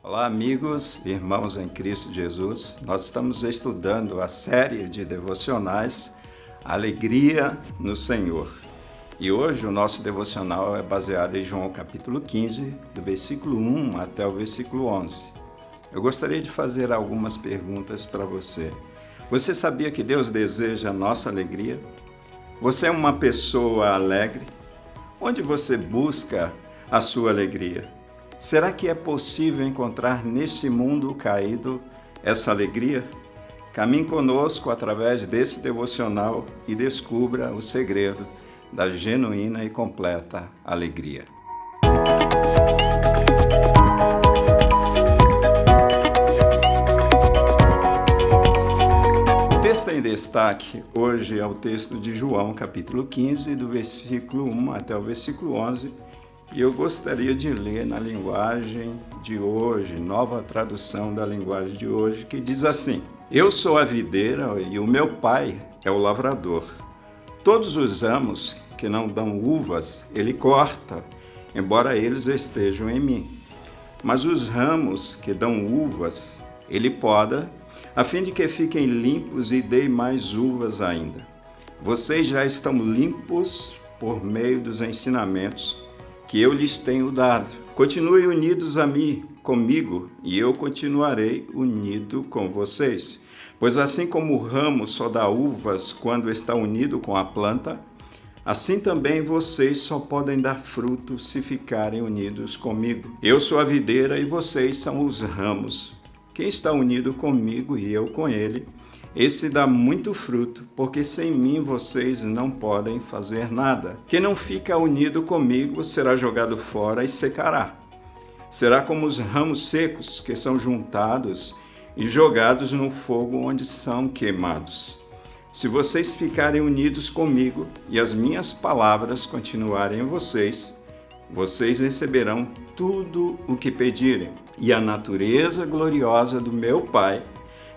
Olá, amigos e irmãos em Cristo Jesus. Nós estamos estudando a série de devocionais Alegria no Senhor. E hoje o nosso devocional é baseado em João capítulo 15, do versículo 1 até o versículo 11. Eu gostaria de fazer algumas perguntas para você. Você sabia que Deus deseja a nossa alegria? Você é uma pessoa alegre? Onde você busca a sua alegria? Será que é possível encontrar nesse mundo caído essa alegria? Caminhe conosco através desse devocional e descubra o segredo da genuína e completa alegria. O texto em destaque hoje é o texto de João, capítulo 15, do versículo 1 até o versículo 11, e eu gostaria de ler na linguagem de hoje, nova tradução da linguagem de hoje, que diz assim: Eu sou a videira e o meu pai é o lavrador. Todos os ramos que não dão uvas, ele corta, embora eles estejam em mim. Mas os ramos que dão uvas, ele poda, a fim de que fiquem limpos e deem mais uvas ainda. Vocês já estão limpos por meio dos ensinamentos que eu lhes tenho dado. Continuem unidos a mim, comigo, e eu continuarei unido com vocês. Pois assim como o ramo só dá uvas quando está unido com a planta, assim também vocês só podem dar fruto se ficarem unidos comigo. Eu sou a videira e vocês são os ramos. Quem está unido comigo e eu com ele, esse dá muito fruto, porque sem mim vocês não podem fazer nada. Quem não fica unido comigo será jogado fora e secará. Será como os ramos secos que são juntados e jogados no fogo onde são queimados. Se vocês ficarem unidos comigo e as minhas palavras continuarem em vocês, vocês receberão tudo o que pedirem. E a natureza gloriosa do meu Pai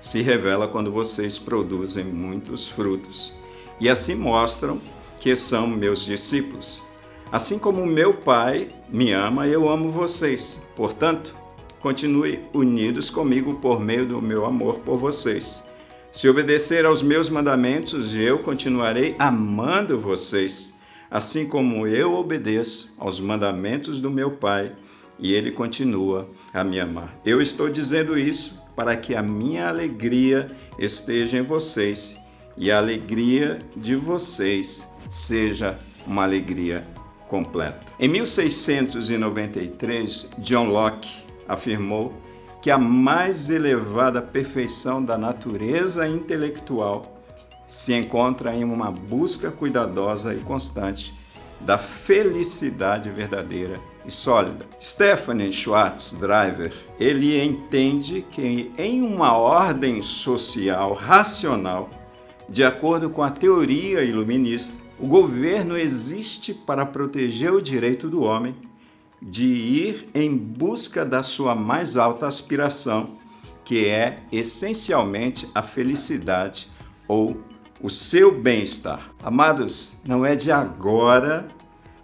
se revela quando vocês produzem muitos frutos, e assim mostram que são meus discípulos. Assim como meu Pai me ama, eu amo vocês. Portanto, continue unidos comigo por meio do meu amor por vocês. Se obedecer aos meus mandamentos, eu continuarei amando vocês, assim como eu obedeço aos mandamentos do meu Pai, e ele continua a me amar. Eu estou dizendo isso para que a minha alegria esteja em vocês e a alegria de vocês seja uma alegria completa. Em 1693, John Locke afirmou que a mais elevada perfeição da natureza intelectual se encontra em uma busca cuidadosa e constante da felicidade verdadeira e sólida. Stephen Schwartz Driver, ele entende que em uma ordem social racional, de acordo com a teoria iluminista, o governo existe para proteger o direito do homem de ir em busca da sua mais alta aspiração, que é essencialmente a felicidade ou o seu bem-estar. Amados, não é de agora,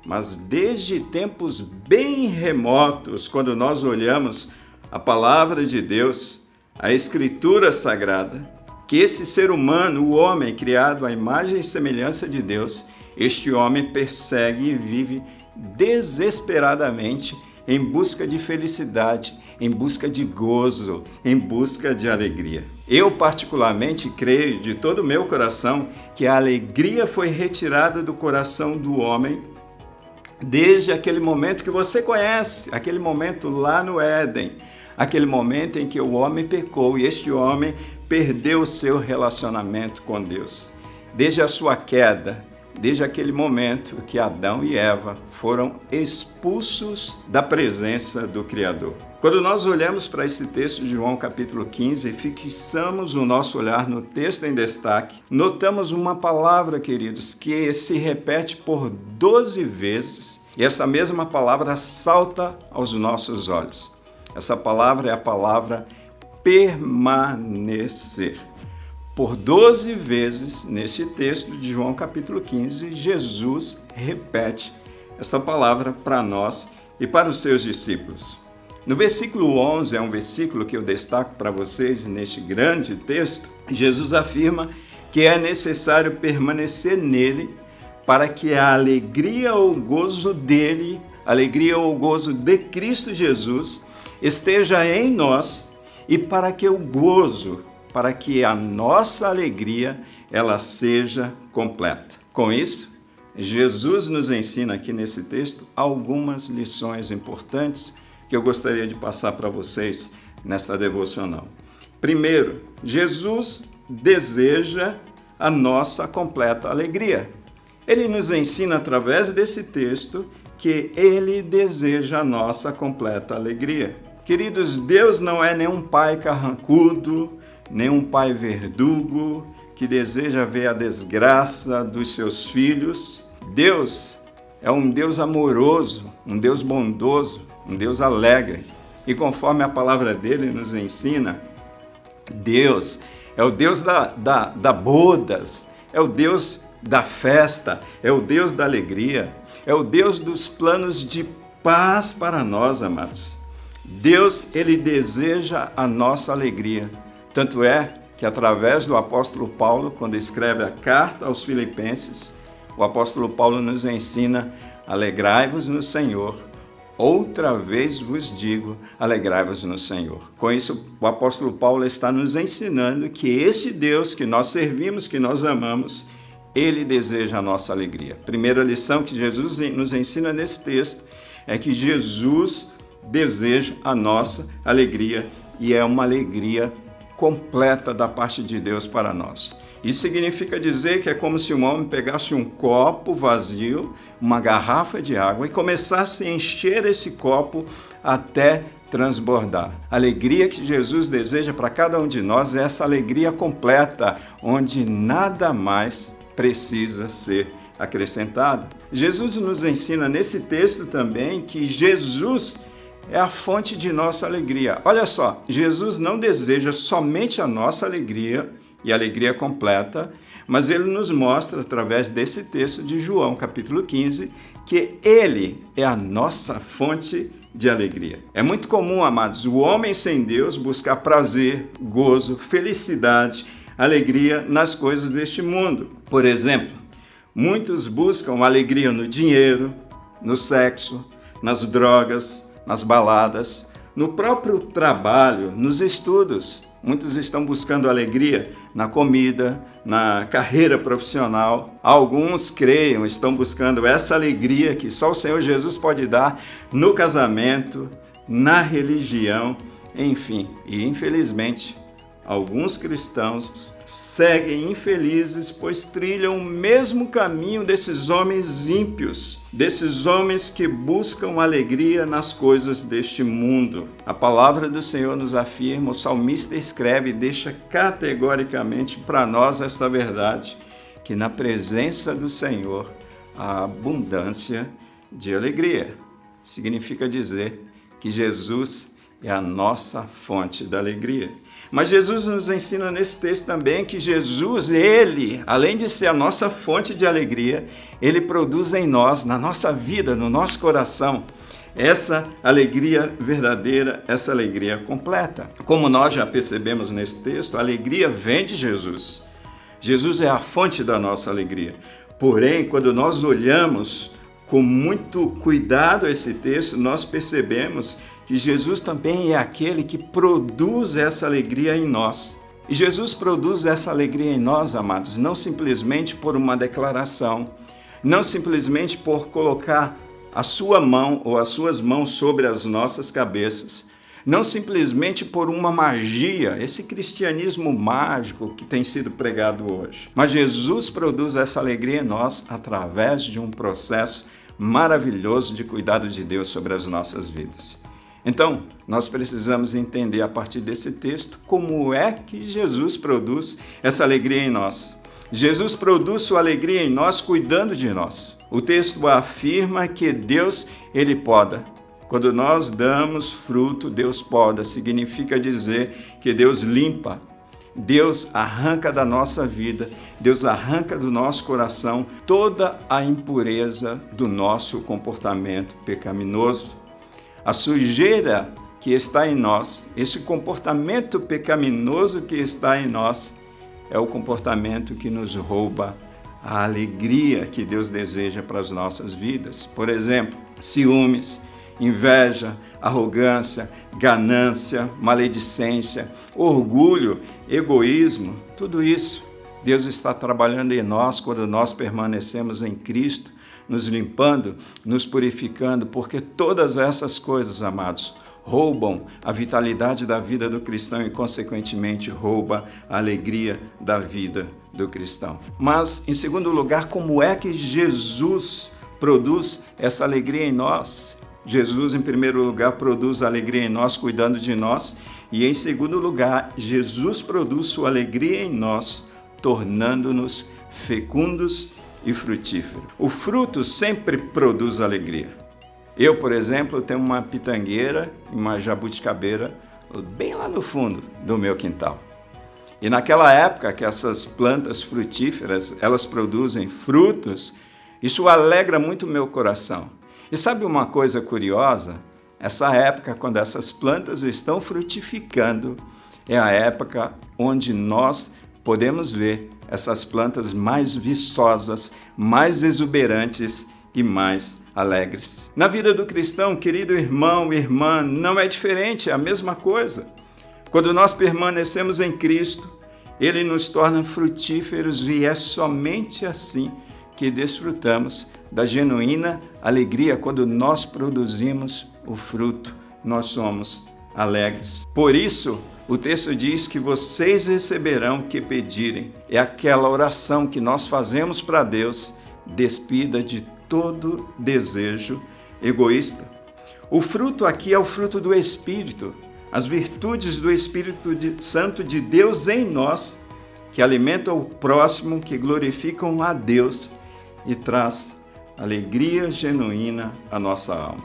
mas desde tempos bem remotos, quando nós olhamos a palavra de Deus, a Escritura Sagrada, que esse ser humano, o homem criado à imagem e semelhança de Deus, este homem persegue e vive desesperadamente em busca de felicidade, em busca de gozo, em busca de alegria. Eu particularmente creio de todo o meu coração que a alegria foi retirada do coração do homem desde aquele momento que você conhece, aquele momento lá no Éden, aquele momento em que o homem pecou e este homem perdeu o seu relacionamento com Deus. Desde a sua queda, desde aquele momento que Adão e Eva foram expulsos da presença do Criador. Quando nós olhamos para esse texto de João capítulo 15 e fixamos o nosso olhar no texto em destaque, notamos uma palavra, queridos, que se repete por 12 vezes e esta mesma palavra salta aos nossos olhos. Essa palavra é a palavra permanecer. Por 12 vezes, nesse texto de João capítulo 15, Jesus repete esta palavra para nós e para os seus discípulos. No versículo 11, é um versículo que eu destaco para vocês neste grande texto, Jesus afirma que é necessário permanecer nele para que a alegria ou gozo dele, alegria ou gozo de Cristo Jesus, esteja em nós e para que o gozo, para que a nossa alegria, ela seja completa. Com isso, Jesus nos ensina aqui nesse texto algumas lições importantes que eu gostaria de passar para vocês nesta devocional. Primeiro, Jesus deseja a nossa completa alegria. Ele nos ensina através desse texto que ele deseja a nossa completa alegria. Queridos, Deus não é nenhum pai carrancudo, nenhum pai verdugo que deseja ver a desgraça dos seus filhos. Deus é um Deus amoroso, um Deus bondoso, um Deus alegre. E conforme a palavra dele nos ensina, Deus é o Deus da bodas, é o Deus da festa, é o Deus da alegria, é o Deus dos planos de paz para nós, amados. Deus, ele deseja a nossa alegria. Tanto é que através do apóstolo Paulo, quando escreve a carta aos Filipenses, o apóstolo Paulo nos ensina: alegrai-vos no Senhor. Outra vez vos digo, alegrai-vos no Senhor. Com isso, o apóstolo Paulo está nos ensinando que esse Deus que nós servimos, que nós amamos, ele deseja a nossa alegria. Primeira lição que Jesus nos ensina nesse texto é que Jesus deseja a nossa alegria e é uma alegria completa da parte de Deus para nós. Isso significa dizer que é como se um homem pegasse um copo vazio, uma garrafa de água e começasse a encher esse copo até transbordar. A alegria que Jesus deseja para cada um de nós é essa alegria completa, onde nada mais precisa ser acrescentado. Jesus nos ensina nesse texto também que Jesus é a fonte de nossa alegria. Olha só, Jesus não deseja somente a nossa alegria e alegria completa, mas ele nos mostra, através desse texto de João, capítulo 15, que ele é a nossa fonte de alegria. É muito comum, amados, o homem sem Deus buscar prazer, gozo, felicidade, alegria nas coisas deste mundo. Por exemplo, muitos buscam alegria no dinheiro, no sexo, nas drogas, nas baladas, no próprio trabalho, nos estudos. Muitos estão buscando alegria na comida, na carreira profissional. Alguns creiam, estão buscando essa alegria que só o Senhor Jesus pode dar no casamento, na religião, enfim. E infelizmente, alguns cristãos seguem infelizes, pois trilham o mesmo caminho desses homens ímpios, desses homens que buscam alegria nas coisas deste mundo. A palavra do Senhor nos afirma, o salmista escreve e deixa categoricamente para nós esta verdade, que na presença do Senhor há abundância de alegria. Significa dizer que Jesus é a nossa fonte da alegria. Mas Jesus nos ensina nesse texto também que Jesus, ele, além de ser a nossa fonte de alegria, ele produz em nós, na nossa vida, no nosso coração, essa alegria verdadeira, essa alegria completa. Como nós já percebemos nesse texto, a alegria vem de Jesus. Jesus é a fonte da nossa alegria. Porém, quando nós olhamos com muito cuidado esse texto, nós percebemos que Jesus também é aquele que produz essa alegria em nós. E Jesus produz essa alegria em nós, amados, não simplesmente por uma declaração, não simplesmente por colocar a sua mão ou as suas mãos sobre as nossas cabeças, não simplesmente por uma magia, esse cristianismo mágico que tem sido pregado hoje. Mas Jesus produz essa alegria em nós através de um processo maravilhoso de cuidado de Deus sobre as nossas vidas. Então, nós precisamos entender a partir desse texto como é que Jesus produz essa alegria em nós. Jesus produz sua alegria em nós cuidando de nós. O texto afirma que Deus, ele poda. Quando nós damos fruto, Deus poda. Significa dizer que Deus limpa. Deus arranca da nossa vida, Deus arranca do nosso coração toda a impureza do nosso comportamento pecaminoso. A sujeira que está em nós, esse comportamento pecaminoso que está em nós, é o comportamento que nos rouba a alegria que Deus deseja para as nossas vidas. Por exemplo, ciúmes, inveja, arrogância, ganância, maledicência, orgulho, egoísmo, tudo isso Deus está trabalhando em nós quando nós permanecemos em Cristo, nos limpando, nos purificando, porque todas essas coisas, amados, roubam a vitalidade da vida do cristão e, consequentemente, rouba a alegria da vida do cristão. Mas, em segundo lugar, como é que Jesus produz essa alegria em nós? Jesus, em primeiro lugar, produz alegria em nós, cuidando de nós. E, em segundo lugar, Jesus produz sua alegria em nós, tornando-nos fecundos e frutíferos. O fruto sempre produz alegria. Eu, por exemplo, tenho uma pitangueira e uma jabuticabeira bem lá no fundo do meu quintal. E naquela época que essas plantas frutíferas, elas produzem frutos, isso alegra muito o meu coração. E sabe uma coisa curiosa? Essa época, quando essas plantas estão frutificando, é a época onde nós podemos ver essas plantas mais viçosas, mais exuberantes e mais alegres. Na vida do cristão, querido irmão, irmã, não é diferente, é a mesma coisa. Quando nós permanecemos em Cristo, Ele nos torna frutíferos e é somente assim que desfrutamos da genuína alegria. Quando nós produzimos o fruto, nós somos alegres. Por isso, o texto diz que vocês receberão o que pedirem. É aquela oração que nós fazemos para Deus, despida de todo desejo egoísta. O fruto aqui é o fruto do Espírito, as virtudes do Espírito Santo de Deus em nós, que alimentam o próximo, que glorificam a Deus e traz alegria genuína à nossa alma.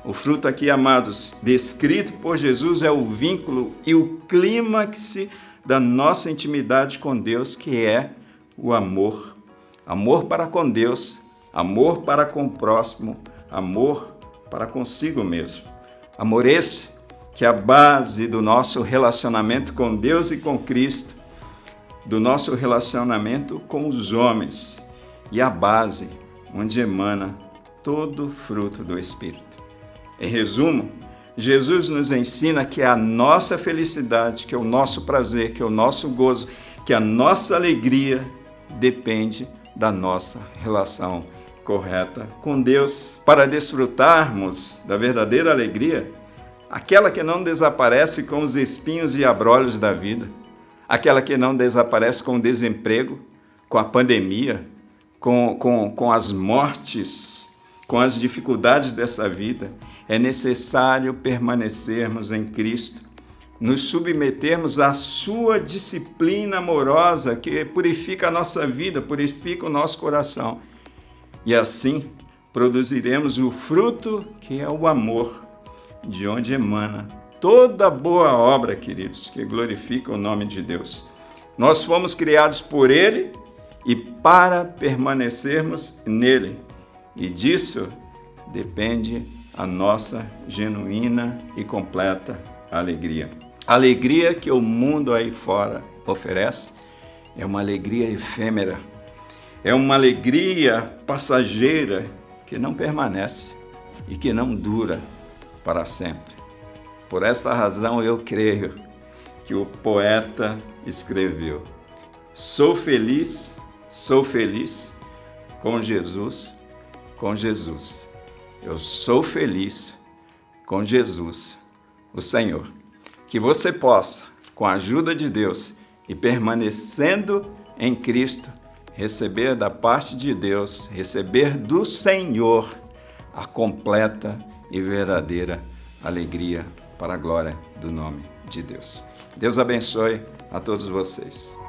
O fruto aqui, amados, descrito por Jesus, é o vínculo e o clímax da nossa intimidade com Deus, que é o amor. Amor para com Deus, amor para com o próximo, amor para consigo mesmo. Amor esse que é a base do nosso relacionamento com Deus e com Cristo, do nosso relacionamento com os homens e a base onde emana todo o fruto do Espírito. Em resumo, Jesus nos ensina que a nossa felicidade, que é o nosso prazer, que é o nosso gozo, que a nossa alegria depende da nossa relação correta com Deus. Para desfrutarmos da verdadeira alegria, aquela que não desaparece com os espinhos e abrolhos da vida, aquela que não desaparece com o desemprego, com a pandemia, com as mortes, com as dificuldades dessa vida, é necessário permanecermos em Cristo, nos submetermos à sua disciplina amorosa que purifica a nossa vida, purifica o nosso coração. E assim produziremos o fruto que é o amor, de onde emana toda boa obra, queridos, que glorifica o nome de Deus. Nós fomos criados por Ele e para permanecermos nele. E disso depende a nossa genuína e completa alegria. A alegria que o mundo aí fora oferece é uma alegria efêmera, é uma alegria passageira que não permanece e que não dura para sempre. Por esta razão eu creio que o poeta escreveu: sou feliz com Jesus, com Jesus. Eu sou feliz com Jesus, o Senhor. Que você possa, com a ajuda de Deus e permanecendo em Cristo, receber da parte de Deus, receber do Senhor a completa e verdadeira alegria para a glória do nome de Deus. Deus abençoe a todos vocês.